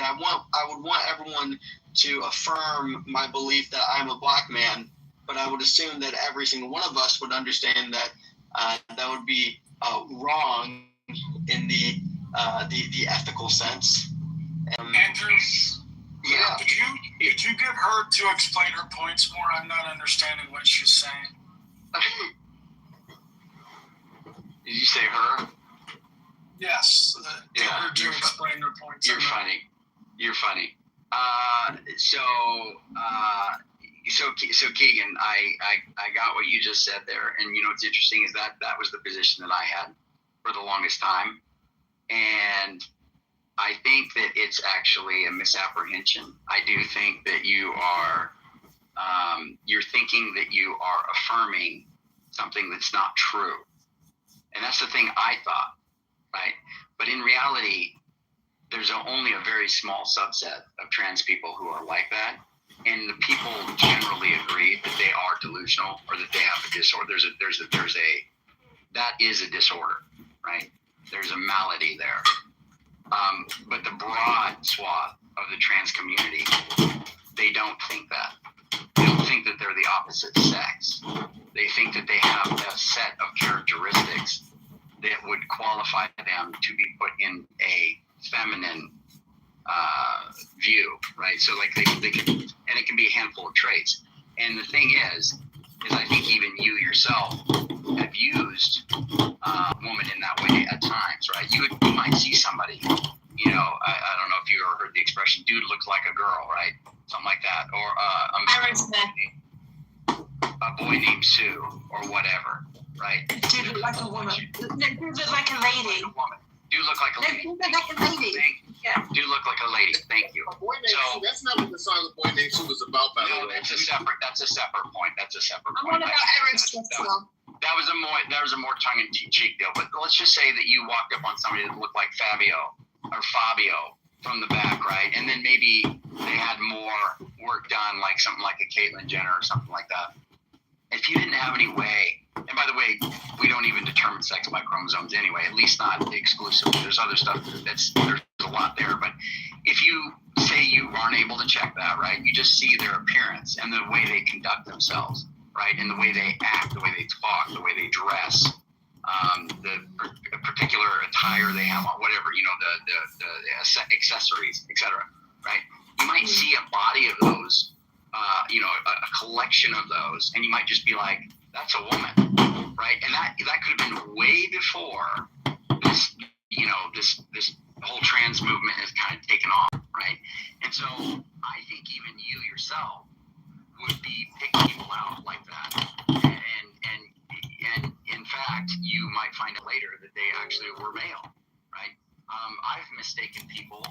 I would want everyone to affirm my belief that I'm a black man, but I would assume that every single one of us would understand that that would be wrong in the ethical sense. Andrew, Yeah. Did you get her to explain her points more? I'm not understanding what she's saying. Did you say her? Yes. Get her to explain her points. You're funny. You're funny. So Keegan, I got what you just said there, and you know what's interesting is that was the position that I had for the longest time, and I think that it's actually a misapprehension. I do think that you are, you're thinking that you are affirming something that's not true, and that's the thing I thought, right? But in reality, there's only a very small subset of trans people who are like that. And the people generally agree that they are delusional or that they have a disorder. That is a disorder, right? There's a malady there. But the broad swath of the trans community, they don't think that. They don't think that they're the opposite sex. They think that they have a set of characteristics that would qualify them to be put in a feminine view, right? So like they can, and it can be a handful of traits. And the thing is I think even you yourself have used woman in that way at times, right? You might see somebody, you know, I don't know if you ever heard the expression, dude looks like a girl, right? Something like that. Or a boy named Sue or whatever, right? Dude look like a woman. Dude look like a lady. Do look like a lady. Dude look like a lady. Yeah. Do look like a lady. Thank you. A boy named Sue. That's not what the song "The Boy Named Sue" was about, by the way. That's a separate point. I'm on about Eric's festival. That was a more tongue-in-cheek deal. But let's just say that you walked up on somebody that looked like Fabio from the back, right? And then maybe they had more work done, like something like a Caitlyn Jenner or something like that. If you didn't have any way, and by the way, we don't even determine sex by chromosomes anyway, at least not exclusively. There's other stuff there's a lot there. But if you say you aren't able to check that, right, you just see their appearance and the way they conduct themselves, right, and the way they act, the way they talk, the way they dress, the particular attire they have on, whatever, you know, the accessories, etc., right? You might see a body of those, you know, a collection of those, and you might just be like, that's a woman, right? And that could have been way before this, you know, this whole trans movement has kind of taken off, right? And so I think even you yourself would be picking people out like that, and in fact, you might find out later that they actually were male, right? I've mistaken people